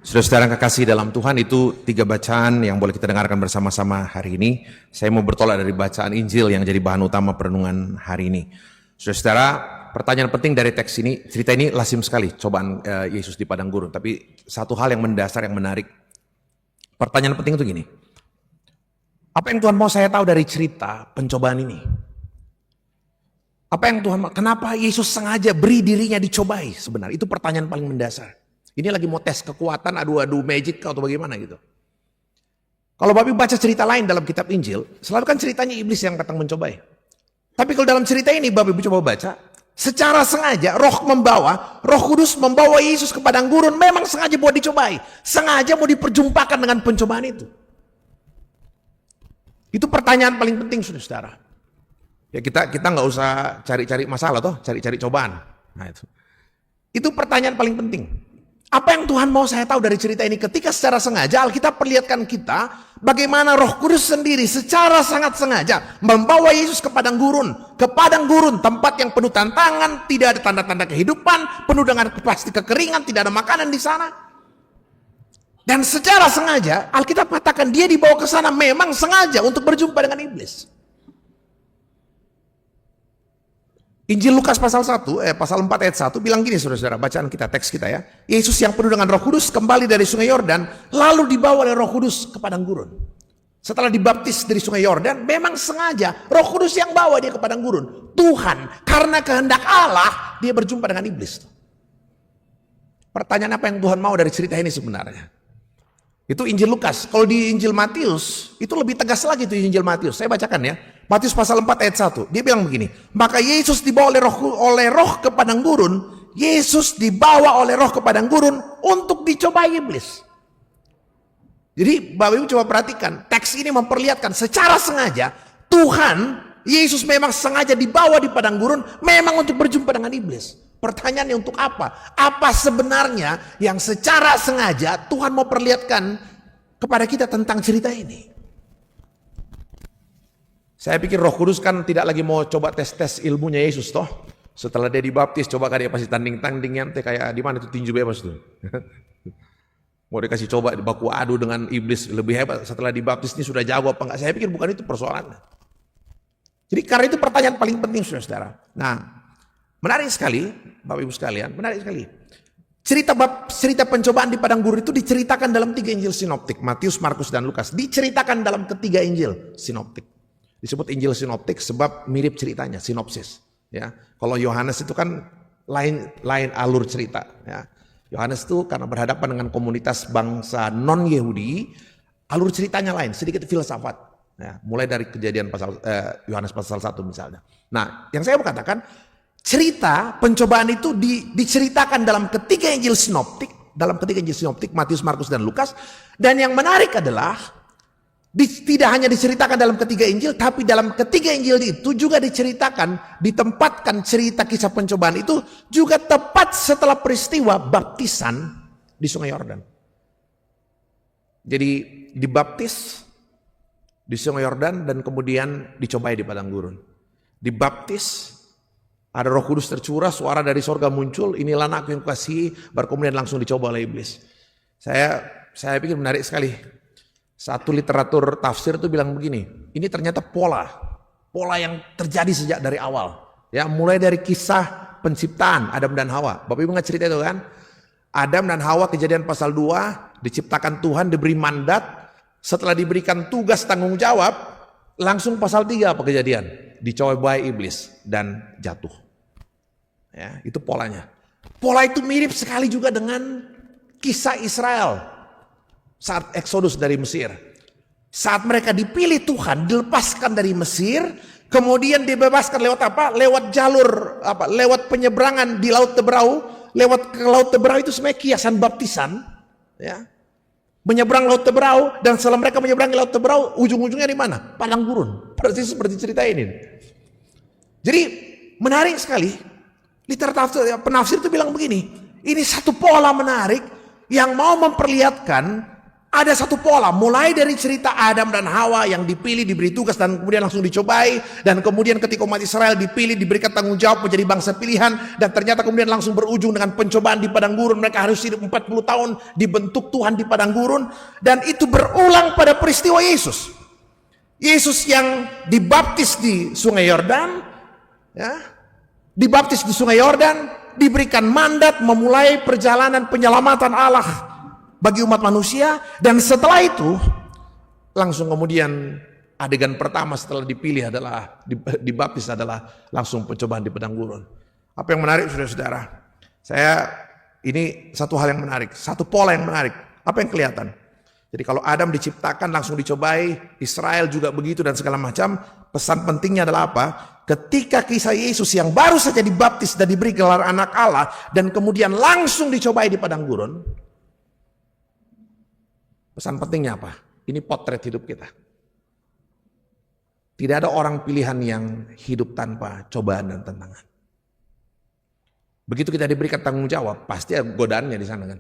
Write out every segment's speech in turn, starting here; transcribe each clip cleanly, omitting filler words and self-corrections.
Saudara-saudara yang kekasih dalam Tuhan, itu 3 bacaan yang boleh kita dengarkan bersama-sama hari ini. Saya mau bertolak dari bacaan Injil yang jadi bahan utama perenungan hari ini. Saudara-saudara, pertanyaan penting dari teks ini, cerita ini lazim sekali, cobaan Yesus di padang gurun. Tapi satu hal yang mendasar, yang menarik, pertanyaan penting itu gini. Apa yang Tuhan mau saya tahu dari cerita pencobaan ini? Apa yang Tuhan mau? Kenapa Yesus sengaja beri dirinya dicobai sebenarnya? Itu pertanyaan paling mendasar. Ini lagi mau tes kekuatan, adu-adu magic atau bagaimana gitu. Kalau Bapak baca cerita lain dalam kitab Injil, selalu kan ceritanya iblis yang datang mencobai. Tapi kalau dalam cerita ini Bapak coba baca, secara sengaja Roh Kudus membawa Yesus ke padang gurun, memang sengaja buat dicobai. Sengaja mau diperjumpakan dengan pencobaan itu. Itu pertanyaan paling penting, saudara. Ya kita nggak usah cari-cari masalah toh, cari-cari cobaan. Nah itu pertanyaan paling penting. Apa yang Tuhan mau saya tahu dari cerita ini? Ketika secara sengaja Alkitab perlihatkan kita bagaimana Roh Kudus sendiri secara sangat sengaja membawa Yesus ke padang gurun. Ke padang gurun, tempat yang penuh tantangan, tidak ada tanda-tanda kehidupan, penuh dengan pasti kekeringan, tidak ada makanan di sana. Dan secara sengaja Alkitab katakan dia dibawa ke sana memang sengaja untuk berjumpa dengan iblis. Injil Lukas pasal 4 ayat 1 bilang gini, saudara-saudara, bacaan kita, teks kita ya. Yesus yang penuh dengan Roh Kudus kembali dari sungai Yordan, lalu dibawa oleh Roh Kudus ke padang gurun. Setelah dibaptis dari sungai Yordan, memang sengaja Roh Kudus yang bawa dia ke padang gurun. Tuhan, karena kehendak Allah, dia berjumpa dengan iblis. Pertanyaan apa yang Tuhan mau dari cerita ini sebenarnya? Itu Injil Lukas. Kalau di Injil Matius, itu lebih tegas lagi itu Injil Matius. Saya bacakan ya. Matius pasal 4 ayat 1. Dia bilang begini. Maka Yesus dibawa oleh roh ke padang gurun. Yesus dibawa oleh roh ke padang gurun untuk dicobai iblis. Jadi Bapak Ibu coba perhatikan. Teks ini memperlihatkan secara sengaja Tuhan, Yesus memang sengaja dibawa di padang gurun memang untuk berjumpa dengan iblis. Pertanyaannya untuk apa? Apa sebenarnya yang secara sengaja Tuhan mau perlihatkan kepada kita tentang cerita ini? Saya pikir Roh Kudus kan tidak lagi mau coba tes-tes ilmunya Yesus toh. Setelah dia dibaptis, coba dia pasti tanding-tandingnya kayak di mana itu tinju bebas tuh. Mau dikasih coba baku adu dengan iblis lebih hebat setelah dibaptis ini sudah jago apa enggak? Saya pikir bukan itu persoalannya. Jadi karena itu pertanyaan paling penting saudara. Nah, menarik sekali, Bapak Ibu sekalian, menarik sekali. Cerita pencobaan di padang gurun itu diceritakan dalam 3 Injil sinoptik, Matius, Markus, dan Lukas. Diceritakan dalam ketiga Injil sinoptik. Disebut Injil sinoptik sebab mirip ceritanya, sinopsis. Ya, kalau Yohanes itu kan lain alur cerita. Ya. Yohanes itu karena berhadapan dengan komunitas bangsa non Yahudi, alur ceritanya lain, sedikit filsafat. Ya, mulai dari kejadian Yohanes pasal 1 misalnya. Nah, yang saya mau katakan, cerita pencobaan itu diceritakan dalam ketiga Injil sinoptik, Matius, Markus, dan Lukas. Dan yang menarik adalah tidak hanya diceritakan dalam ketiga Injil, tapi dalam ketiga Injil itu juga ditempatkan cerita kisah pencobaan itu juga tepat setelah peristiwa baptisan di sungai Yordan. Jadi dibaptis di sungai Yordan dan kemudian dicobai di padang gurun. Dibaptis, ada Roh Kudus tercurah, suara dari sorga muncul, inilah anakku yang kukasihi, baru kemudian langsung dicoba oleh iblis. Saya pikir menarik sekali. Satu literatur tafsir itu bilang begini, ini ternyata pola yang terjadi sejak dari awal. Ya, mulai dari kisah penciptaan Adam dan Hawa. Bapak Ibu nggak cerita itu kan? Adam dan Hawa kejadian pasal 2, diciptakan Tuhan, diberi mandat, setelah diberikan tugas tanggung jawab, langsung pasal 3 apa kejadian? Dicobai iblis dan jatuh. Ya, itu polanya. Pola itu mirip sekali juga dengan kisah Israel saat Exodus dari Mesir. Saat mereka dipilih Tuhan, dilepaskan dari Mesir, kemudian dibebaskan lewat apa? Lewat jalur apa? Lewat penyeberangan di Laut Teberau. Lewat ke Laut Teberau itu sebenarnya kiasan baptisan, ya. Menyeberang Laut Teberau, dan setelah mereka menyeberangi Laut Teberau, ujung-ujungnya di mana? Padang gurun. Persis seperti cerita ini. Jadi menarik sekali. Literatur penafsir itu bilang begini, ini satu pola menarik yang mau memperlihatkan Ada satu pola, mulai dari cerita Adam dan Hawa yang dipilih, diberi tugas dan kemudian langsung dicobai. Dan kemudian ketika umat Israel dipilih, diberikan tanggung jawab menjadi bangsa pilihan. Dan ternyata kemudian langsung berujung dengan pencobaan di padang gurun. Mereka harus hidup 40 tahun dibentuk Tuhan di padang gurun. Dan itu berulang pada peristiwa Yesus. Yesus yang dibaptis di Sungai Yordan, ya, dibaptis di Sungai Yordan, diberikan mandat memulai perjalanan penyelamatan Allah bagi umat manusia. Dan setelah itu langsung kemudian adegan pertama setelah dipilih adalah dibaptis adalah langsung pencobaan di padang gurun. Apa yang menarik saudara-saudara? Ini satu hal yang menarik, satu pola yang menarik. Apa yang kelihatan? Jadi kalau Adam diciptakan langsung dicobai, Israel juga begitu dan segala macam. Pesan pentingnya adalah apa? Ketika kisah Yesus yang baru saja dibaptis dan diberi gelar anak Allah dan kemudian langsung dicobai di padang gurun. Pesan pentingnya apa? Ini potret hidup kita. Tidak ada orang pilihan yang hidup tanpa cobaan dan tantangan. Begitu kita diberikan tanggung jawab, pasti ada godaannya di sana kan.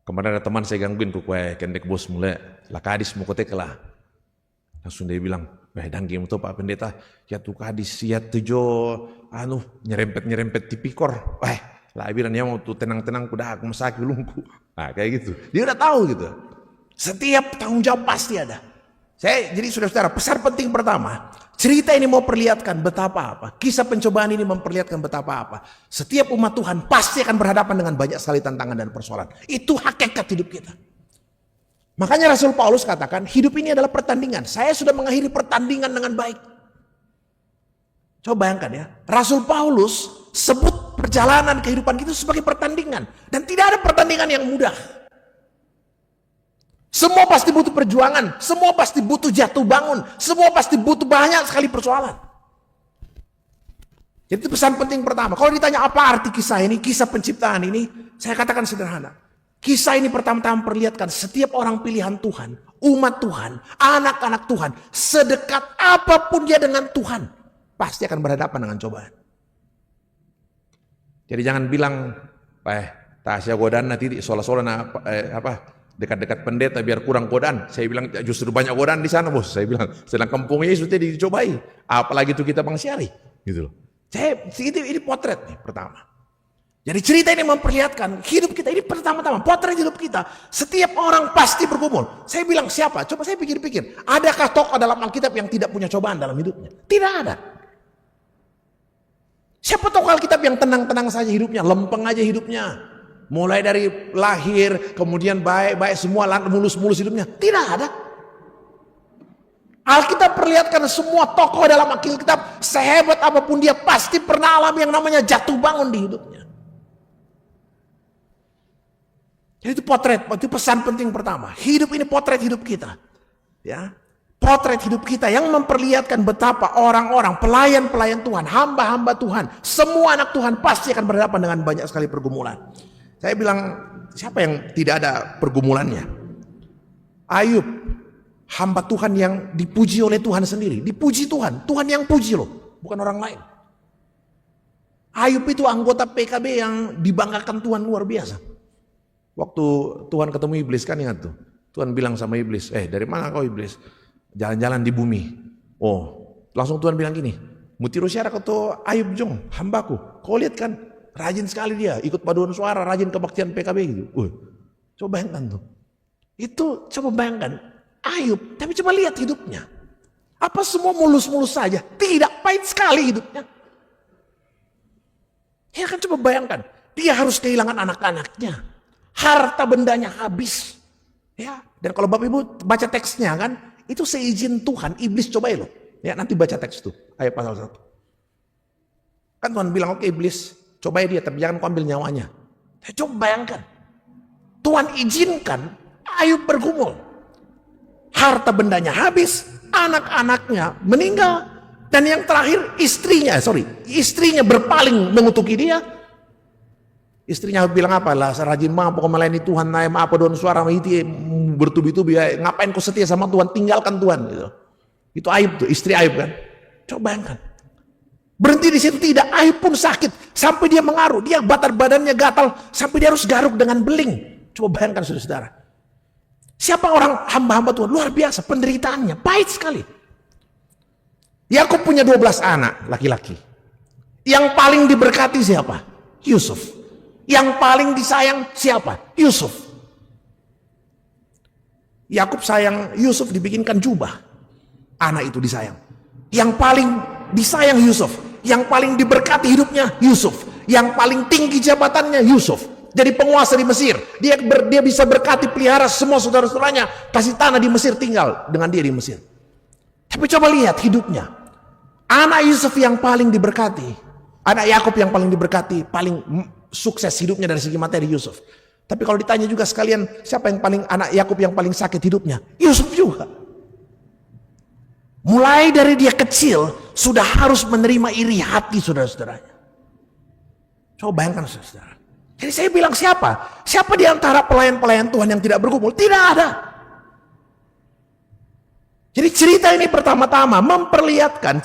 Kemarin ada teman saya gangguin tuh, kendek bos mulai, lah kadis mau kotek lah. Langsung dia bilang, danggi itu Pak Pendeta, ya tuh kadis, ya tujo, nyerempet tipikor. Lah bilang dia mau tuh tenang-tenang, kuda aku masaki lungku. Nah kayak gitu. Dia udah tahu gitu. Setiap tanggung jawab pasti ada. Jadi saudara-saudara, pesan penting pertama, cerita ini mau perlihatkan betapa apa. Kisah pencobaan ini memperlihatkan betapa apa. Setiap umat Tuhan pasti akan berhadapan dengan banyak sekali tantangan dan persoalan. Itu hakikat hidup kita. Makanya Rasul Paulus katakan, hidup ini adalah pertandingan. Saya sudah mengakhiri pertandingan dengan baik. Coba bayangkan ya, Rasul Paulus sebut perjalanan kehidupan kita sebagai pertandingan. Dan tidak ada pertandingan yang mudah. Semua pasti butuh perjuangan, semua pasti butuh jatuh bangun, semua pasti butuh banyak sekali persoalan. Jadi itu pesan penting pertama. Kalau ditanya apa arti kisah ini, kisah penciptaan ini, saya katakan sederhana. Kisah ini pertama-tama perlihatkan setiap orang pilihan Tuhan, umat Tuhan, anak-anak Tuhan, sedekat apapun dia dengan Tuhan, pasti akan berhadapan dengan cobaan. Jadi jangan bilang, tasya godaan nanti soal-soal dekat-dekat pendeta biar kurang godaan. Saya bilang justru banyak godaan di sana bos. Saya bilang sedang kampung Yesus itu dicobai. Apalagi itu kita bangsiari, gitu loh. Ini potret nih pertama. Jadi cerita ini memperlihatkan hidup kita ini pertama-tama potret hidup kita. Setiap orang pasti bergumul. Saya bilang siapa? Coba saya pikir-pikir. Adakah tokoh dalam Alkitab yang tidak punya cobaan dalam hidupnya? Tidak ada. Siapa tokoh Alkitab yang tenang-tenang saja hidupnya, lempeng aja hidupnya? Mulai dari lahir, kemudian baik-baik semua, mulus-mulus hidupnya. Tidak ada. Alkitab perlihatkan semua tokoh dalam Alkitab, sehebat apapun dia pasti pernah alami yang namanya jatuh bangun di hidupnya. Jadi itu potret, itu pesan penting pertama. Hidup ini potret hidup kita. Ya, potret hidup kita yang memperlihatkan betapa orang-orang, pelayan-pelayan Tuhan, hamba-hamba Tuhan, semua anak Tuhan pasti akan berhadapan dengan banyak sekali pergumulan. Saya bilang, siapa yang tidak ada pergumulannya? Ayub, hamba Tuhan yang dipuji oleh Tuhan sendiri. Dipuji Tuhan, Tuhan yang puji loh, bukan orang lain. Ayub itu anggota PKB yang dibanggakan Tuhan luar biasa. Waktu Tuhan ketemu iblis kan ingat tuh. Tuhan bilang sama iblis, dari mana kau iblis? Jalan-jalan di bumi. Oh, langsung Tuhan bilang gini, mutiru syara kau Ayub jong, hambaku. Kau lihat kan? Rajin sekali dia, ikut paduan suara, rajin kebaktian PKB gitu. Coba bayangkan tuh. Itu coba bayangkan, Ayub, tapi coba lihat hidupnya. Apa semua mulus-mulus saja? Tidak, pahit sekali hidupnya. Ya kan coba bayangkan, dia harus kehilangan anak-anaknya. Harta bendanya habis. Ya, dan kalau Bapak Ibu baca teksnya kan, itu seizin Tuhan, iblis cobain loh. Ya, nanti baca teks tuh, ayat pasal 1. Kan Tuhan bilang, oke iblis, cobai dia, tapi jangan kau ambil nyawanya. Coba bayangkan. Tuhan izinkan Ayub bergumul. Harta bendanya habis, anak-anaknya meninggal. Dan yang terakhir istrinya berpaling mengutuki dia. Istrinya bilang apa? Lah rajin banget pokoknya melayani Tuhan, naik apa don suara itu bertubi-tubi, ngapain kau setia sama Tuhan, tinggalkan Tuhan gitu. Itu Ayub tuh, istri Ayub kan. Coba bayangkan. Berhenti di situ tidak, Ayub pun sakit sampai dia mengaruh, dia badan badannya gatal sampai dia harus garuk dengan beling. Coba bayangkan saudara-saudara. Siapa orang hamba-hamba Tuhan? Luar biasa penderitaannya, pahit sekali. Yakub punya 12 anak laki-laki. Yang paling diberkati siapa? Yusuf. Yang paling disayang siapa? Yusuf. Yakub sayang Yusuf, dibikinkan jubah. Anak itu disayang. Yang paling disayang Yusuf. Yang paling diberkati hidupnya Yusuf. Yang paling tinggi jabatannya Yusuf. Jadi penguasa di Mesir. Dia bisa berkati pelihara semua saudara-saudaranya. Kasih tanah di Mesir, tinggal dengan dia di Mesir. Tapi coba lihat hidupnya. Anak Yusuf yang paling diberkati. Anak Yakub yang paling diberkati. Paling sukses hidupnya dari segi materi Yusuf. Tapi kalau ditanya juga sekalian, siapa yang paling, anak Yakub yang paling sakit hidupnya? Yusuf juga. Mulai dari dia kecil, sudah harus menerima iri hati saudara-saudaranya. Coba bayangkan saudara. Jadi saya bilang siapa? Siapa di antara pelayan-pelayan Tuhan yang tidak bergumul? Tidak ada. Jadi cerita ini pertama-tama memperlihatkan,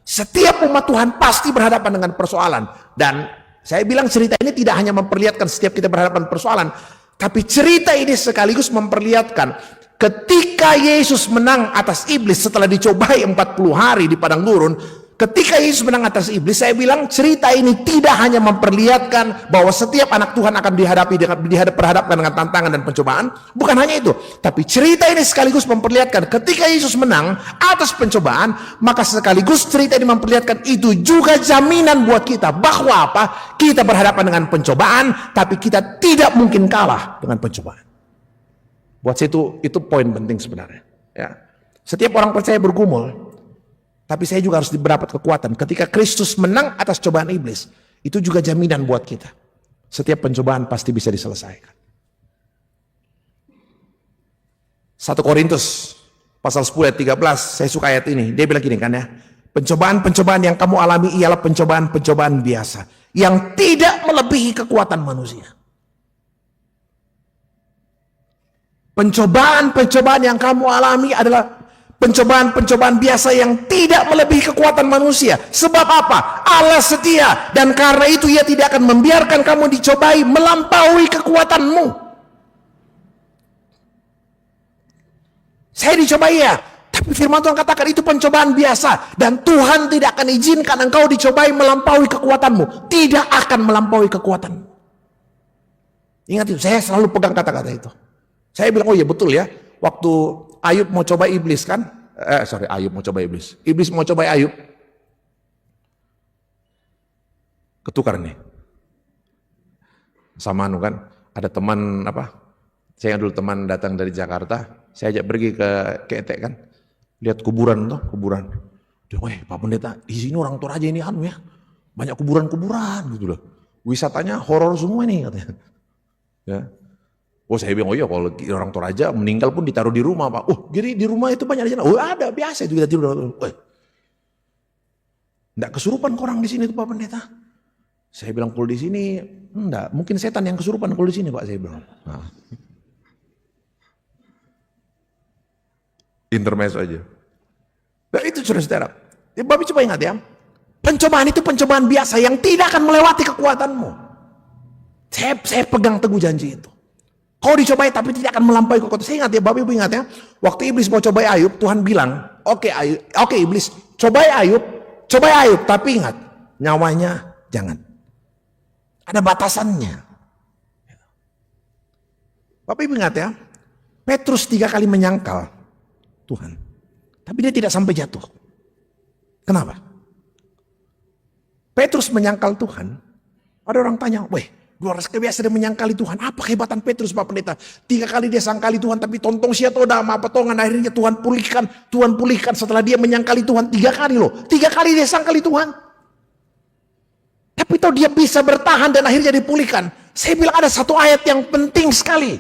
setiap umat Tuhan pasti berhadapan dengan persoalan. Dan saya bilang cerita ini tidak hanya memperlihatkan setiap kita berhadapan persoalan, tapi cerita ini sekaligus memperlihatkan ketika Yesus menang atas iblis setelah dicobai 40 hari di padang gurun. Ketika Yesus menang atas iblis, saya bilang cerita ini tidak hanya memperlihatkan bahwa setiap anak Tuhan akan berhadapan dengan tantangan dan pencobaan. Bukan hanya itu, tapi cerita ini sekaligus memperlihatkan ketika Yesus menang atas pencobaan, maka sekaligus cerita ini memperlihatkan itu juga jaminan buat kita bahwa apa? Kita berhadapan dengan pencobaan, tapi kita tidak mungkin kalah dengan pencobaan. Buat saya itu poin penting sebenarnya. Ya. Setiap orang percaya bergumul. Tapi saya juga harus mendapat kekuatan. Ketika Kristus menang atas cobaan iblis, itu juga jaminan buat kita. Setiap pencobaan pasti bisa diselesaikan. 1 Korintus pasal 10 ayat 13, saya suka ayat ini. Dia bilang gini kan ya, pencobaan-pencobaan yang kamu alami ialah pencobaan-pencobaan biasa, yang tidak melebihi kekuatan manusia. Pencobaan-pencobaan yang kamu alami adalah pencobaan-pencobaan biasa yang tidak melebihi kekuatan manusia. Sebab apa? Allah setia, dan karena itu Ia tidak akan membiarkan kamu dicobai melampaui kekuatanmu. Saya dicobai ya, tapi firman Tuhan katakan itu pencobaan biasa, dan Tuhan tidak akan izinkan engkau dicobai melampaui kekuatanmu. Tidak akan melampaui kekuatanmu. Ingat itu, saya selalu pegang kata-kata itu. Saya bilang, oh iya betul ya, waktu Ayub mau coba iblis kan? Ayub mau coba iblis. Iblis mau coba Ayub. Ketukar nih. Sama kan, ada teman saya dulu teman datang dari Jakarta, saya ajak pergi ke Ketek kan. Lihat kuburan tuh, kuburan. Dia, weh Pak Pendeta, di sini orang Toraja ini ya. Banyak kuburan-kuburan gitu loh. Wisatanya horor semua nih katanya. Ya. Oh saya bilang, oh iya kalau orang Toraja meninggal pun ditaruh di rumah Pak. Oh jadi di rumah itu banyak aja. Oh ada, biasa itu kita tidur. Enggak kesurupan orang di sini tuh Pak Pendeta. Saya bilang kalau di sini enggak, mungkin setan yang kesurupan kalau di sini Pak, saya bilang. Nah. Intermezzo aja. Nah itu saudara-saudara. Ya, Bapak coba ingat ya. Pencobaan itu pencobaan biasa yang tidak akan melewati kekuatanmu. Saya pegang teguh janji itu. Kau dicobai tapi tidak akan melampaui kekuatan. Saya ingat ya, Bapak Ibu ingat ya. Waktu iblis mau cobai Ayub, Tuhan bilang, oke iblis, cobai Ayub, tapi ingat, nyawanya jangan. Ada batasannya. Bapak Ibu ingat ya, Petrus 3 kali menyangkal Tuhan. Tapi dia tidak sampai jatuh. Kenapa? Petrus menyangkal Tuhan. Ada orang tanya, weh, luar biasa dia menyangkali Tuhan. Apa kehebatan Petrus Pak Pendeta? 3 kali dia sangkali Tuhan, tapi tontong sia toda sama petongan. Akhirnya Tuhan pulihkan setelah dia menyangkali Tuhan 3 kali loh. 3 kali dia sangkali Tuhan. Tapi tahu dia bisa bertahan dan akhirnya dipulihkan. Saya bilang ada satu ayat yang penting sekali.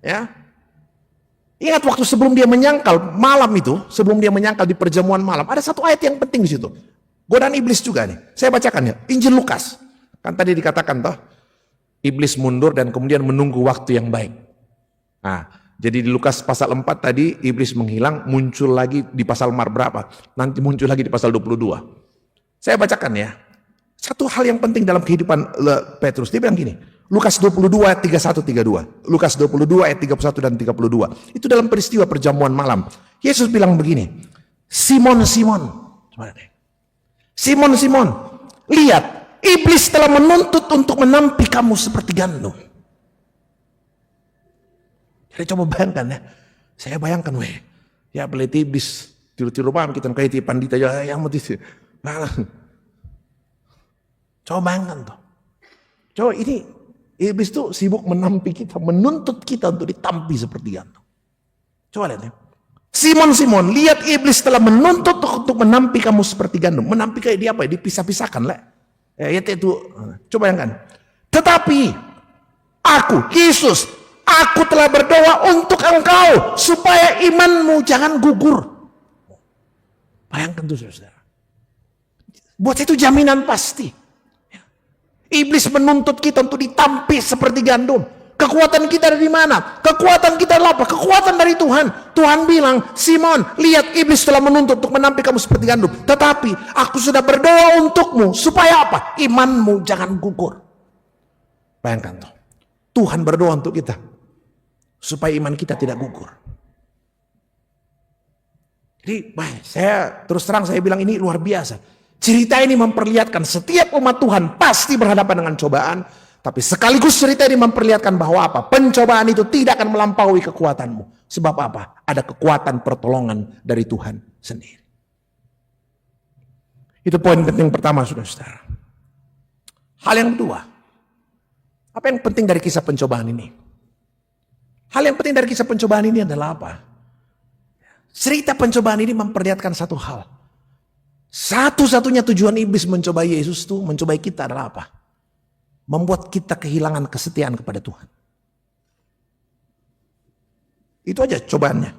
Ya. Ingat waktu sebelum dia menyangkal malam itu, sebelum dia menyangkal di perjamuan malam, ada satu ayat yang penting di situ. Godaan iblis juga nih. Saya bacakan ya. Injil Lukas. Kan tadi dikatakan toh, iblis mundur dan kemudian menunggu waktu yang baik. Nah, jadi di Lukas pasal 4 tadi iblis menghilang, muncul lagi di pasal berapa? Nanti muncul lagi di pasal 22. Saya bacakan ya. Satu hal yang penting dalam kehidupan Petrus, dia bilang gini, Lukas 22 ayat 31-32. Lukas 22 ayat 31 dan 32. Itu dalam peristiwa perjamuan malam. Yesus bilang begini, Simon, Simon. Simon, Simon. Lihat, iblis telah menuntut untuk menampi kamu seperti gandum. Jadi coba bayangkan ya. Saya bayangkan, ya peliti iblis. Tiru-tiru paham kita kayak pandita aja yang mau coba bayangkan tuh. Coba ini iblis tuh sibuk menampi kita, menuntut kita untuk ditampi seperti gandum. Coba lihat ya. Simon, Simon, lihat iblis telah menuntut untuk menampi kamu seperti gandum. Menampi kayak dia apa ya? Dipisah-pisahkan lah. Ya itu. Coba bayangkan. Tetapi aku, Yesus, aku telah berdoa untuk engkau supaya imanmu jangan gugur. Bayangkan tuh saudara. Buat itu jaminan pasti. Iblis menuntut kita untuk ditampi seperti gandum. Kekuatan kita dari mana? Kekuatan kita adalah apa? Kekuatan dari Tuhan. Tuhan bilang, Simon, lihat iblis telah menuntut untuk menampi kamu seperti gandum. Tetapi aku sudah berdoa untukmu. Supaya apa? Imanmu jangan gugur. Bayangkan tuh. Tuhan berdoa untuk kita. Supaya iman kita tidak gugur. Jadi saya terus terang saya bilang ini luar biasa. Cerita ini memperlihatkan setiap umat Tuhan pasti berhadapan dengan cobaan. Tapi sekaligus cerita ini memperlihatkan bahwa apa? Pencobaan itu tidak akan melampaui kekuatanmu. Sebab apa? Ada kekuatan pertolongan dari Tuhan sendiri. Itu poin penting pertama, saudara-saudara. Hal yang kedua. Apa yang penting dari kisah pencobaan ini? Hal yang penting dari kisah pencobaan ini adalah apa? Cerita pencobaan ini memperlihatkan satu hal. Satu-satunya tujuan iblis mencobai Yesus itu, mencobai kita adalah apa? Membuat kita kehilangan kesetiaan kepada Tuhan. Itu aja cobaannya.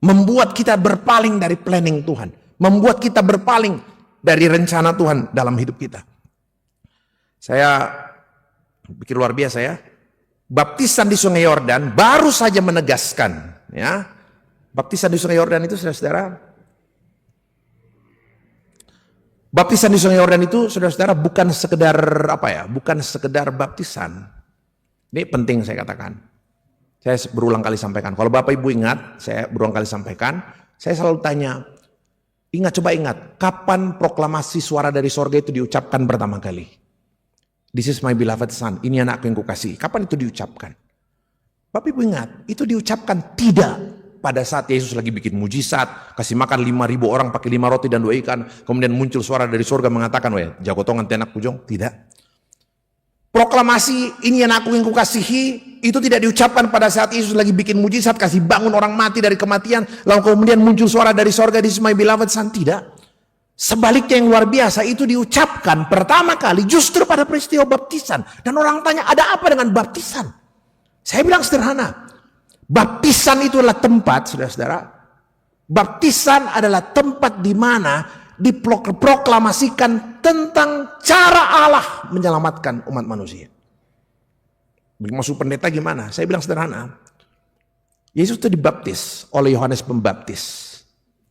Membuat kita berpaling dari planning Tuhan. Membuat kita berpaling dari rencana Tuhan dalam hidup kita. Saya pikir luar biasa ya. Baptisan di Sungai Yordan baru saja menegaskan, ya. Baptisan di Sungai Yordan itu, saudara-saudara, baptisan di Sungai Yordan itu, saudara-saudara, bukan sekedar apa ya? Bukan sekedar baptisan. Ini penting saya katakan. Saya berulang kali sampaikan. Kalau Bapak Ibu ingat, saya berulang kali sampaikan. Saya selalu tanya, coba ingat, kapan proklamasi suara dari sorga itu diucapkan pertama kali? This is my beloved son. Ini anakku yang kukasihi. Kapan itu diucapkan? Bapak Ibu ingat, itu diucapkan tidak pada saat Yesus lagi bikin mujizat, kasih makan 5.000 orang pakai 5 roti dan 2 ikan, kemudian muncul suara dari surga mengatakan, jago tongan tenak pujong. Tidak. Proklamasi ini anakku yang kukasihi itu tidak diucapkan pada saat Yesus lagi bikin mujizat, kasih bangun orang mati dari kematian, lalu kemudian muncul suara dari surga, this is my beloved son. Tidak. Sebaliknya yang luar biasa itu diucapkan pertama kali justru pada peristiwa baptisan. Dan orang tanya, ada apa dengan baptisan? Saya bilang sederhana. Baptisan itu adalah tempat, saudara-saudara. Baptisan adalah tempat di mana diproklamasikan tentang cara Allah menyelamatkan umat manusia. Maksud pendeta gimana? Saya bilang sederhana. Yesus itu dibaptis oleh Yohanes Pembaptis.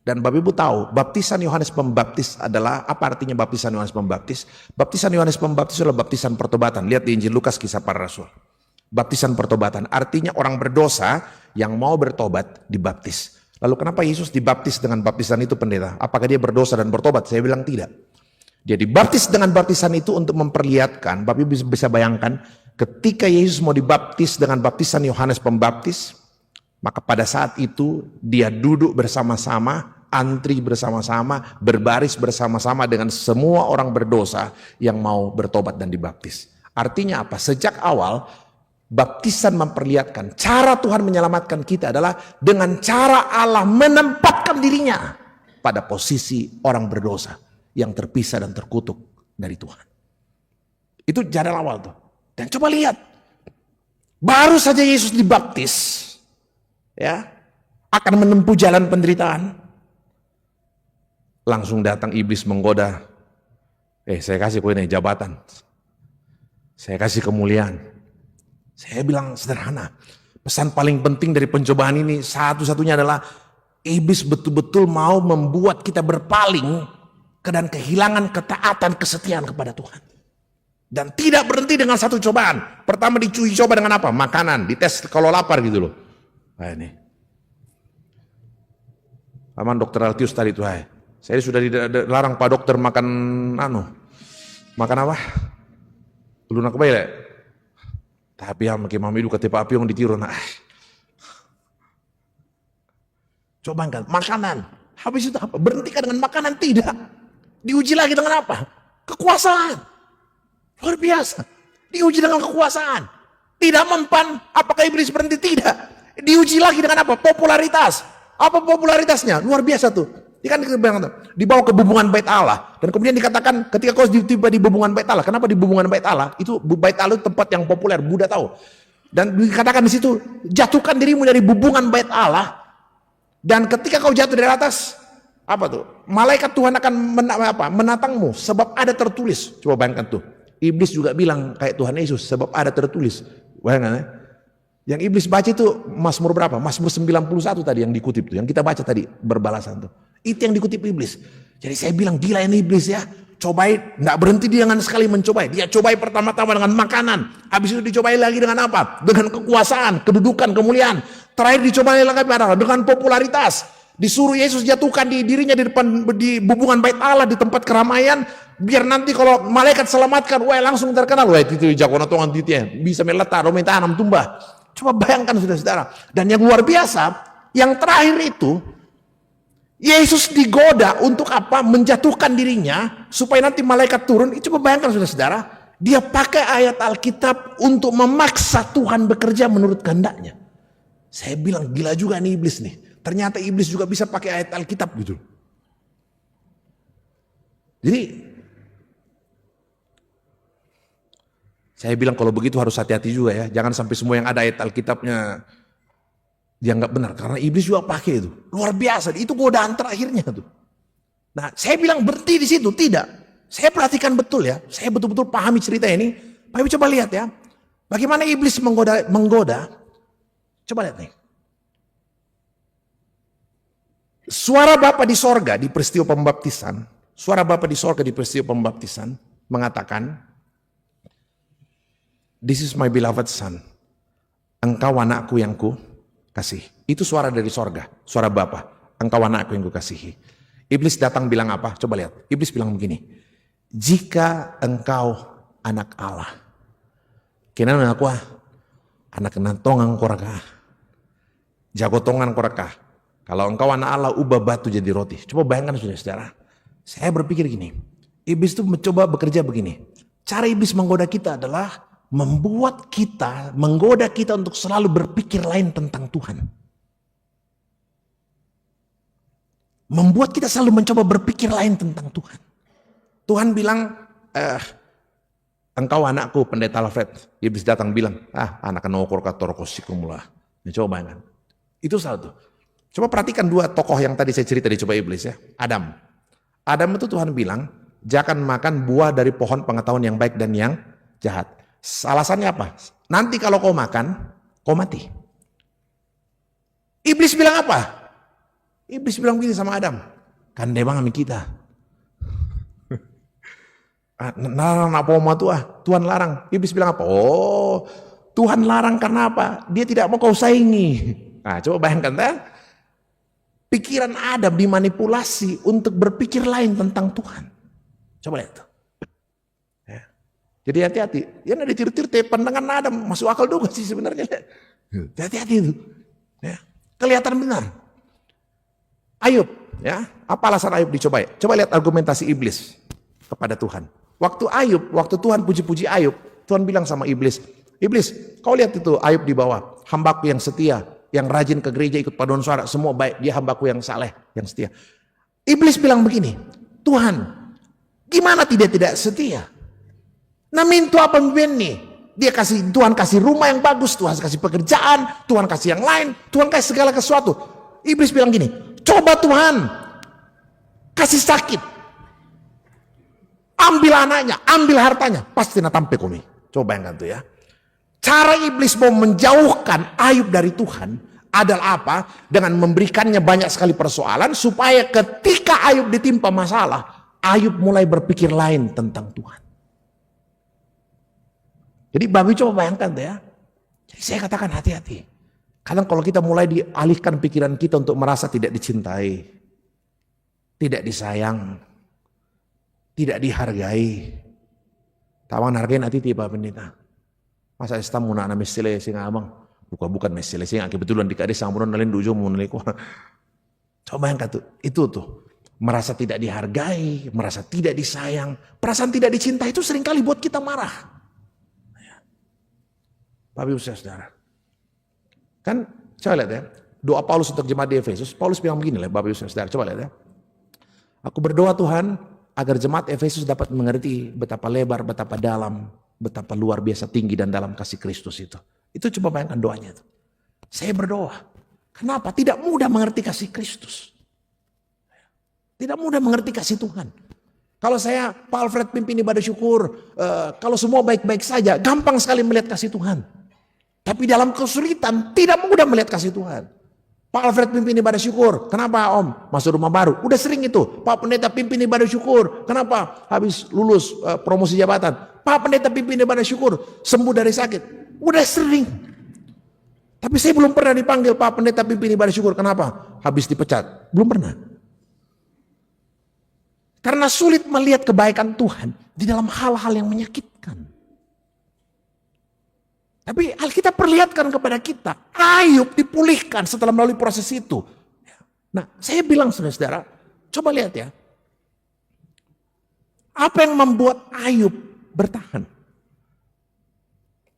Dan Bapak Ibu tahu, baptisan Yohanes Pembaptis adalah, apa artinya baptisan Yohanes Pembaptis? Baptisan Yohanes Pembaptis adalah baptisan pertobatan. Lihat di Injil Lukas Kisah Para Rasul. Baptisan pertobatan, artinya orang berdosa yang mau bertobat dibaptis. Lalu kenapa Yesus dibaptis dengan baptisan itu, pendeta? Apakah dia berdosa dan bertobat? Saya bilang tidak. Dia dibaptis dengan baptisan itu untuk memperlihatkan, Bapak Ibu bisa bayangkan, ketika Yesus mau dibaptis dengan baptisan Yohanes Pembaptis, maka pada saat itu dia duduk bersama-sama, antri bersama-sama, berbaris bersama-sama dengan semua orang berdosa yang mau bertobat dan dibaptis. Artinya apa? Sejak awal, baptisan memperlihatkan cara Tuhan menyelamatkan kita adalah dengan cara Allah menempatkan dirinya pada posisi orang berdosa yang terpisah dan terkutuk dari Tuhan. Itu jalan awal tuh. Dan coba lihat, baru saja Yesus dibaptis, ya, akan menempuh jalan penderitaan. Langsung datang iblis menggoda. Saya kasih kowe nih jabatan. Saya kasih kemuliaan. Saya bilang sederhana, pesan paling penting dari pencobaan ini satu-satunya adalah iblis betul-betul mau membuat kita berpaling dan kehilangan ketaatan, kesetiaan kepada Tuhan. Dan tidak berhenti dengan satu cobaan. Pertama dicuci coba dengan apa? Makanan, dites kalau lapar gitu loh. Nah ini. Aman dokter Altius tadi tuh, saya sudah dilarang Pak Dokter makan makan apa? Lunak bayi lah. Tapi ya makin mami kata Pak Apiong ditiru. Nah, coba kan makanan. Habis itu apa? Berhentikan dengan makanan? Tidak. Diuji lagi dengan apa? Kekuasaan. Luar biasa. Diuji dengan kekuasaan. Tidak mempan. Apakah iblis berhenti? Tidak. Diuji lagi dengan apa? Popularitas. Apa popularitasnya? Luar biasa tuh. Dia kan dibawa ke bubungan bait Allah. Dan kemudian dikatakan ketika kau tiba di bubungan bait Allah. Kenapa di bubungan bait Allah? Itu bait Allah itu tempat yang populer. Buddha tahu. Dan dikatakan di situ, jatuhkan dirimu dari bubungan bait Allah. Dan ketika kau jatuh dari atas, apa tuh? Malaikat Tuhan akan menatangmu. Sebab ada tertulis. Coba bayangkan tuh. Iblis juga bilang kayak Tuhan Yesus. Sebab ada tertulis. Bayangkan ya. Yang iblis baca itu Mazmur berapa? Mazmur 91 tadi yang dikutip tuh. Yang kita baca tadi berbalasan tuh. Itu yang dikutip iblis. Jadi saya bilang gila ini iblis ya. Cobai, nggak berhenti dia dengan sekali mencobai. Dia cobai pertama-tama dengan makanan. Habis itu dicobai lagi dengan apa? Dengan kekuasaan, kedudukan, kemuliaan. Terakhir dicobai lagi dengan popularitas. Disuruh Yesus jatuhkan di dirinya di depan di bubungan bait Allah di tempat keramaian. Biar nanti kalau malaikat selamatkan, wah langsung terkenal. Wah itu jagoan tongan titinya. Bisa meletak, romenta tanam tumbah. Coba bayangkan saudara-saudara. Dan yang luar biasa, yang terakhir itu, Yesus digoda untuk apa? Menjatuhkan dirinya, supaya nanti malaikat turun. Coba bayangkan saudara-saudara, dia pakai ayat Alkitab untuk memaksa Tuhan bekerja menurut kehendaknya. Saya bilang gila juga nih iblis nih. Ternyata iblis juga bisa pakai ayat Alkitab gitu. Jadi, saya bilang kalau begitu harus hati-hati juga ya. Jangan sampai semua yang ada ayat Alkitabnya dianggap benar. Karena iblis juga pakai itu. Luar biasa. Itu godaan terakhirnya tuh. Nah saya bilang berhenti di situ. Tidak. Saya perhatikan betul ya. Saya betul-betul pahami cerita ini. Tapi coba lihat ya. Bagaimana iblis menggoda. Coba lihat nih. Suara Bapa di sorga di peristiwa pembaptisan. Suara Bapa di sorga di peristiwa pembaptisan. Mengatakan. This is my beloved son. Engkau anakku yang ku kasih. Itu suara dari sorga. Suara Bapa. Engkau anakku yang ku kasihi. Iblis datang bilang apa? Coba lihat. Iblis bilang begini. Jika engkau anak Allah. Kenapa aku anak tongang koraka. Jago tongan koraka. Kalau engkau anak Allah, ubah batu jadi roti. Coba bayangkan saudara-saudara. Saya berpikir gini. Iblis itu mencoba bekerja begini. Cara iblis menggoda kita adalah menggoda kita untuk selalu berpikir lain tentang Tuhan. Membuat kita selalu mencoba berpikir lain tentang Tuhan. Tuhan bilang, engkau anakku pendeta Alfred. Iblis datang bilang, anak nokor katorokosikumlah. Coba bayangkan. Itu satu. Coba perhatikan dua tokoh yang tadi saya cerita dicoba iblis ya. Adam. Adam itu Tuhan bilang, jangan makan buah dari pohon pengetahuan yang baik dan yang jahat. Alasannya apa? Nanti kalau kau makan, kau mati. Iblis bilang apa? Iblis bilang begini sama Adam. Kan demang kami kita. Larang apa Tuhan larang. Iblis bilang apa? Oh, Tuhan larang karena apa? Dia tidak mau kau saingi. Nah, coba bayangkan ya. Pikiran Adam dimanipulasi untuk berpikir lain tentang Tuhan. Coba lihat tuh. Jadi hati-hati, ya ada tir-tir pandangan Adam masuk akal juga sih sebenarnya. Hati-hati itu, ya. Kelihatan benar. Ayub, ya, apa alasan Ayub dicoba? Coba lihat argumentasi iblis kepada Tuhan. Waktu Tuhan puji-puji Ayub, Tuhan bilang sama iblis, kau lihat itu Ayub di bawah, hambaku yang setia, yang rajin ke gereja ikut paduan suara, semua baik, dia hambaku yang saleh, yang setia. Iblis bilang begini, Tuhan, gimana tidak setia? Nah mintu apa nih? Tuhan kasih rumah yang bagus, Tuhan kasih pekerjaan, Tuhan kasih yang lain, Tuhan kasih segala sesuatu. Iblis bilang gini, coba Tuhan kasih sakit, ambil anaknya, ambil hartanya, pasti natampe kami. Coba bayangkan tuh ya. Cara iblis mau menjauhkan Ayub dari Tuhan adalah apa? Dengan memberikannya banyak sekali persoalan supaya ketika Ayub ditimpa masalah, Ayub mulai berpikir lain tentang Tuhan. Jadi Babi coba bayangkan tuh ya. Jadi saya katakan hati-hati. Kadang kalau kita mulai dialihkan pikiran kita untuk merasa tidak dicintai, tidak disayang, tidak dihargai. Tawang hargain hati tiba pendeta. Masa estam muna na mesile sing abang. Bukan mesile sing kebetulan dikade samburan nalin dujo mun leko. Coba yang tuh, itu tuh. Merasa tidak dihargai, merasa tidak disayang, perasaan tidak dicintai itu seringkali buat kita marah. Bapak Ibu Saudara. Kan coba lihat ya, doa Paulus untuk jemaat di Efesus. Paulus bilang begini lah Bapak Ibu Saudara, coba lihat ya. Aku berdoa Tuhan agar jemaat Efesus dapat mengerti betapa lebar, betapa dalam, betapa luar biasa tinggi dan dalam kasih Kristus itu. Itu coba bayangkan doanya itu. Saya berdoa. Kenapa? Tidak mudah mengerti kasih Kristus. Tidak mudah mengerti kasih Tuhan. Kalau saya, Pak Alfred pimpin ibadah syukur, kalau semua baik-baik saja, gampang sekali melihat kasih Tuhan. Tapi dalam kesulitan, tidak mudah melihat kasih Tuhan. Pak Alfred pimpin ibadah syukur, kenapa Om? Masuk rumah baru, udah sering itu. Pak Pendeta pimpin ibadah syukur, kenapa? Habis lulus promosi jabatan. Pak Pendeta pimpin ibadah syukur, sembuh dari sakit, udah sering. Tapi saya belum pernah dipanggil Pak Pendeta pimpin ibadah syukur. Kenapa? Habis dipecat. Belum pernah. Karena sulit melihat kebaikan Tuhan di dalam hal-hal yang menyakitkan. Tapi Alkitab perlihatkan kepada kita, Ayub dipulihkan setelah melalui proses itu. Nah, saya bilang saudara-saudara, coba lihat ya. Apa yang membuat Ayub bertahan?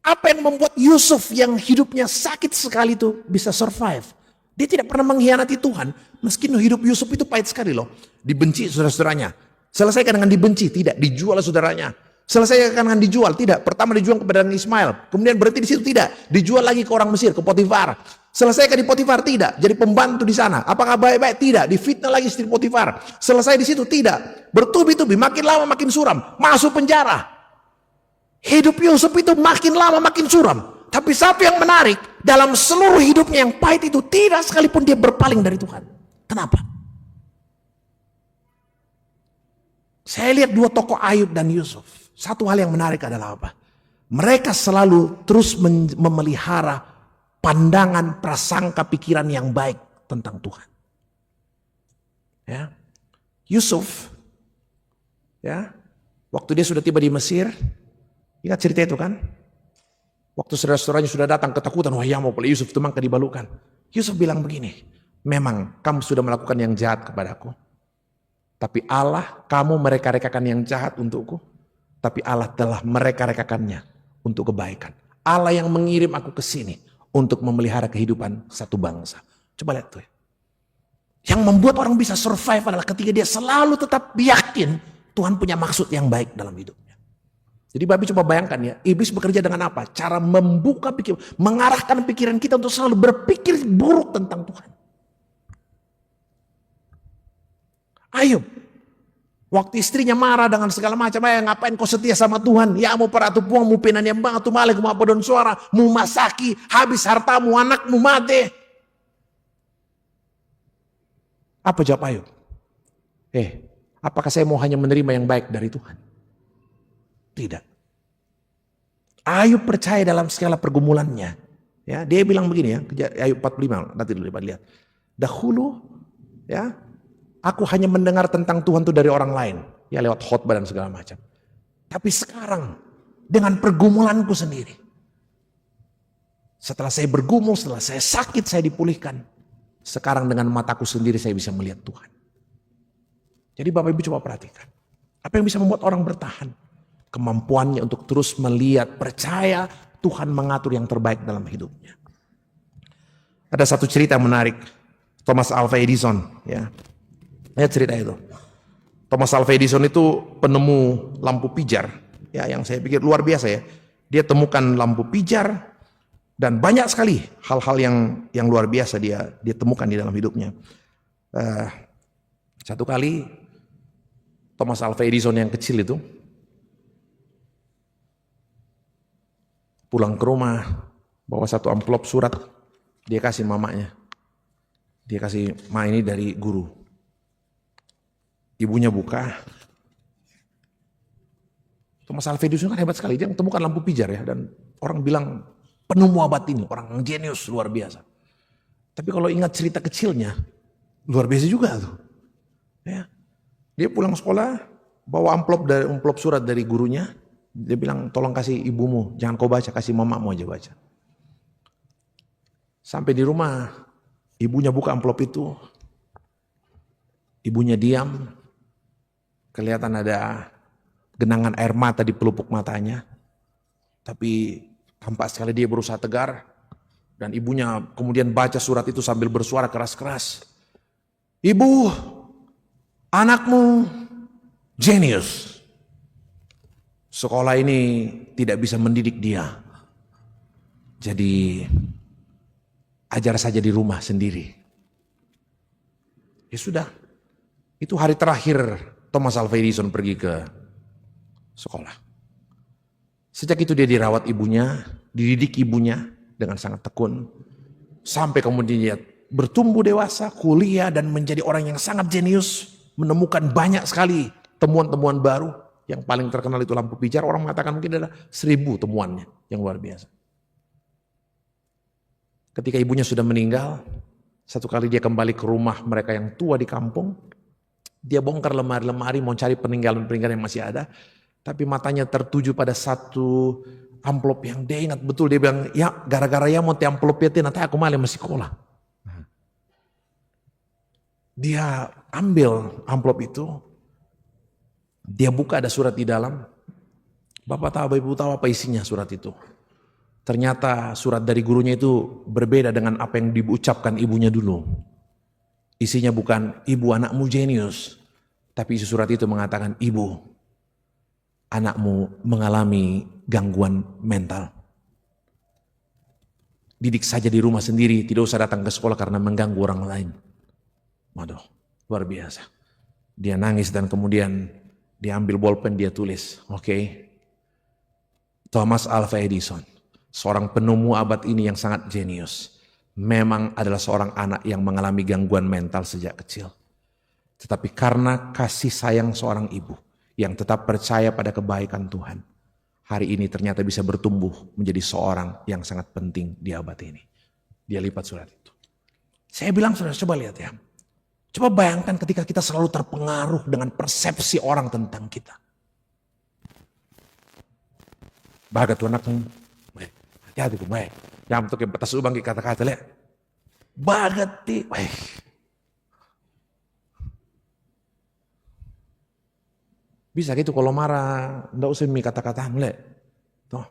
Apa yang membuat Yusuf yang hidupnya sakit sekali itu bisa survive? Dia tidak pernah mengkhianati Tuhan. Meski hidup Yusuf itu pahit sekali loh. Dibenci saudara-saudaranya. Selesaikan dengan dibenci, tidak. Dijual saudaranya. Selesaikan dengan dijual, tidak. Pertama dijual kepada Ismail. Kemudian berhenti di situ, tidak. Dijual lagi ke orang Mesir, ke Potifar. Selesaikan di Potifar, tidak. Jadi pembantu di sana. Apakah baik-baik? Tidak. Difitnah lagi istri Potifar. Selesai di situ, tidak. Bertubi-tubi, makin lama makin suram. Masuk penjara. Hidup Yusuf itu makin lama makin suram. Tapi satu yang menarik, dalam seluruh hidupnya yang pahit itu, tidak sekalipun dia berpaling dari Tuhan. Kenapa? Saya lihat dua tokoh Ayub dan Yusuf. Satu hal yang menarik adalah apa? Mereka selalu terus memelihara pandangan, prasangka, pikiran yang baik tentang Tuhan. Ya. Yusuf, ya, waktu dia sudah tiba di Mesir, ingat cerita itu kan? Waktu saudara-saudaranya sudah datang ketakutan, wah ya mau pilih Yusuf itu mangka dibalukan. Yusuf bilang begini, memang kamu sudah melakukan yang jahat kepadaku. Tapi Allah, kamu mereka-rekakan yang jahat untukku. Tapi Allah telah mereka-rekakannya untuk kebaikan. Allah yang mengirim aku ke sini untuk memelihara kehidupan satu bangsa. Coba lihat tuh ya. Yang membuat orang bisa survive adalah ketika dia selalu tetap yakin Tuhan punya maksud yang baik dalam hidupnya. Jadi Babi coba bayangkan ya, iblis bekerja dengan apa? Cara membuka pikiran, mengarahkan pikiran kita untuk selalu berpikir buruk tentang Tuhan. Ayub, waktu istrinya marah dengan segala macam, ngapain kau setia sama Tuhan? Ya mau peratu puang, mau penan yang bang, atau malik, mau apa don suara, mau masaki, habis hartamu, anakmu mati. Apa jawab Ayub? Apakah saya mau hanya menerima yang baik dari Tuhan? Tidak. Ayub percaya dalam segala pergumulannya. Ya, dia bilang begini ya, Ayub 45, nanti dulu lihat. Dahulu, ya, aku hanya mendengar tentang Tuhan itu dari orang lain. Ya lewat khotbah dan segala macam. Tapi sekarang dengan pergumulanku sendiri. Setelah saya bergumul, setelah saya sakit, saya dipulihkan. Sekarang dengan mataku sendiri saya bisa melihat Tuhan. Jadi Bapak Ibu coba perhatikan. Apa yang bisa membuat orang bertahan? Kemampuannya untuk terus melihat, percaya Tuhan mengatur yang terbaik dalam hidupnya. Ada satu cerita menarik. Thomas Alva Edison, ya. Lihat cerita itu. Thomas Alva Edison itu penemu lampu pijar, ya, yang saya pikir luar biasa ya. Dia temukan lampu pijar dan banyak sekali hal-hal yang luar biasa dia temukan di dalam hidupnya. Satu kali Thomas Alva Edison yang kecil itu pulang ke rumah bawa satu amplop surat, dia kasih mamanya. Dia kasih, "Ma, ini dari guru." Ibunya buka, Thomas Alva Edison kan hebat sekali, dia temukan lampu pijar ya, dan orang bilang penemu abad ini, orang jenius luar biasa. Tapi kalau ingat cerita kecilnya, luar biasa juga tuh. Ya. Dia pulang sekolah, bawa amplop surat dari gurunya, dia bilang tolong kasih ibumu, jangan kau baca, kasih mamamu aja baca. Sampai di rumah, ibunya buka amplop itu, ibunya diam, kelihatan ada genangan air mata di pelupuk matanya, tapi tampak sekali dia berusaha tegar, dan ibunya kemudian baca surat itu sambil bersuara keras-keras. Ibu, anakmu jenius. Sekolah ini tidak bisa mendidik dia. Jadi ajar saja di rumah sendiri. Ya sudah, itu hari terakhir Thomas Alva Edison pergi ke sekolah. Sejak itu dia dirawat ibunya, dididik ibunya dengan sangat tekun. Sampai kemudian dia bertumbuh dewasa, kuliah, dan menjadi orang yang sangat jenius. Menemukan banyak sekali temuan-temuan baru. Yang paling terkenal itu lampu pijar, orang mengatakan mungkin ada 1000 temuannya yang luar biasa. Ketika ibunya sudah meninggal, satu kali dia kembali ke rumah mereka yang tua di kampung. Dia bongkar lemari-lemari mau cari peninggalan-peninggalan yang masih ada. Tapi matanya tertuju pada satu amplop yang dia ingat betul. Dia bilang, ya gara-gara ya mau te amplop itu nanti aku malah masih sekolah. Dia ambil amplop itu. Dia buka ada surat di dalam. Bapak tahu, ibu tahu apa isinya surat itu. Ternyata surat dari gurunya itu berbeda dengan apa yang diucapkan ibunya dulu. Isinya bukan ibu anakmu jenius. Tapi isi surat itu mengatakan ibu anakmu mengalami gangguan mental. Didik saja di rumah sendiri, tidak usah datang ke sekolah karena mengganggu orang lain. Waduh, luar biasa. Dia nangis dan kemudian dia ambil bolpen, dia tulis, oke. Thomas Alva Edison, seorang penemu abad ini yang sangat jenius, memang adalah seorang anak yang mengalami gangguan mental sejak kecil. Tetapi karena kasih sayang seorang ibu, yang tetap percaya pada kebaikan Tuhan, hari ini ternyata bisa bertumbuh menjadi seorang yang sangat penting di abad ini. Dia lipat surat itu. Saya bilang, saudara, coba lihat ya. Coba bayangkan ketika kita selalu terpengaruh dengan persepsi orang tentang kita. Baga tuh anak, hati-hati tuh, jangan tuh kayak batas ubang kata-kata lihat. Baga ti, bisa gitu kalau marah, enggak usah mi kata-kata lek. Toh,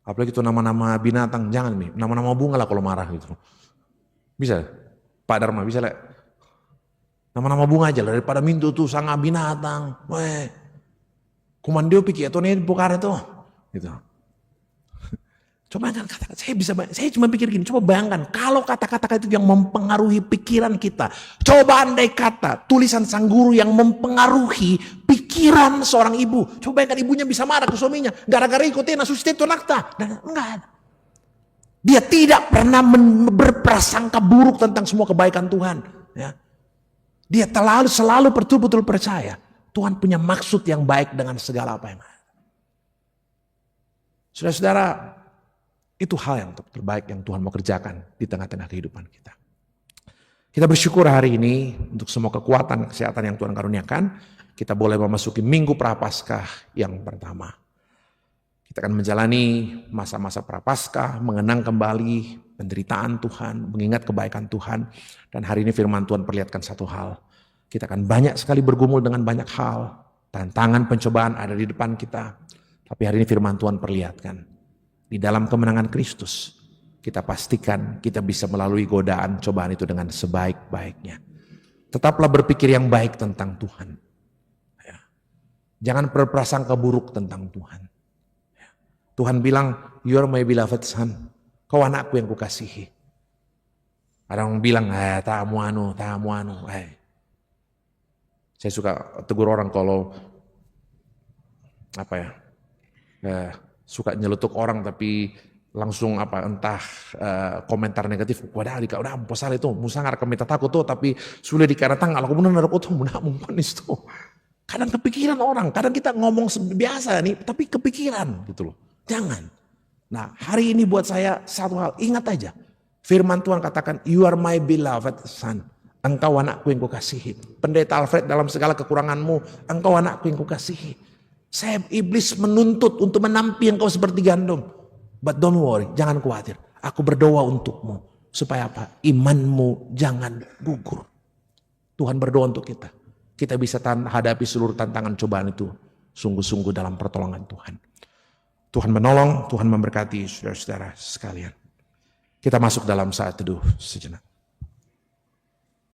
apalagi itu nama-nama binatang, jangan mi, nama-nama bunga lah kalau marah gitu. Bisa, Pak Dharma bisa lek. Nama-nama bunga aja lah daripada mintu tuh sanga binatang. Kumandio pikir atau nih bukan itu, gitu. Coba jangan kata-kata, saya cuma pikir gini, coba bayangkan kalau kata-kata itu yang mempengaruhi pikiran kita. Coba andai kata tulisan sang guru yang mempengaruhi pikiran seorang ibu. Coba bayangkan ibunya bisa marah ke suaminya, gara-gara ikutin asusti itu nakta. Enggak. Dia tidak pernah berprasangka buruk tentang semua kebaikan Tuhan. Ya. Dia selalu betul-betul percaya Tuhan punya maksud yang baik dengan segala apa yang ada. Saudara-saudara, itu hal yang terbaik yang Tuhan mau kerjakan di tengah-tengah kehidupan kita. Kita bersyukur hari ini untuk semua kekuatan kesehatan yang Tuhan karuniakan. Kita boleh memasuki minggu Prapaskah yang pertama. Kita akan menjalani masa-masa Prapaskah, mengenang kembali penderitaan Tuhan, mengingat kebaikan Tuhan. Dan hari ini firman Tuhan perlihatkan satu hal. Kita akan banyak sekali bergumul dengan banyak hal. Tantangan, pencobaan ada di depan kita. Tapi hari ini firman Tuhan perlihatkan. Di dalam kemenangan Kristus, kita pastikan kita bisa melalui godaan cobaan itu dengan sebaik-baiknya. Tetaplah berpikir yang baik tentang Tuhan. Ya. Jangan berprasangka buruk tentang Tuhan. Ya. Tuhan bilang, you are my beloved son. Kau anakku yang kukasihi. Ada orang bilang, tamu anu. Saya suka tegur orang kalau suka nyeletuk orang tapi langsung entah komentar negatif. Wadah dika udah posal itu musangar kami takut tuh tapi sulit dikaratang kalau kemudian ada tuh mudah mumpan itu. Kadang kepikiran orang, kadang kita ngomong biasa nih, tapi kepikiran gitu loh. Jangan. Nah, hari ini buat saya satu hal, ingat aja. Firman Tuhan katakan, you are my beloved son. Engkau anakku yang kukasihi. Pendeta Alfred, dalam segala kekuranganmu, engkau anakku yang kukasihi. Iblis menuntut untuk menampi engkau seperti gandum. But don't worry, jangan khawatir. Aku berdoa untukmu. Supaya apa? Imanmu jangan gugur. Tuhan berdoa untuk kita. Kita bisa hadapi seluruh tantangan cobaan itu sungguh-sungguh dalam pertolongan Tuhan. Tuhan menolong, Tuhan memberkati saudara-saudara sekalian. Kita masuk dalam saat teduh sejenak.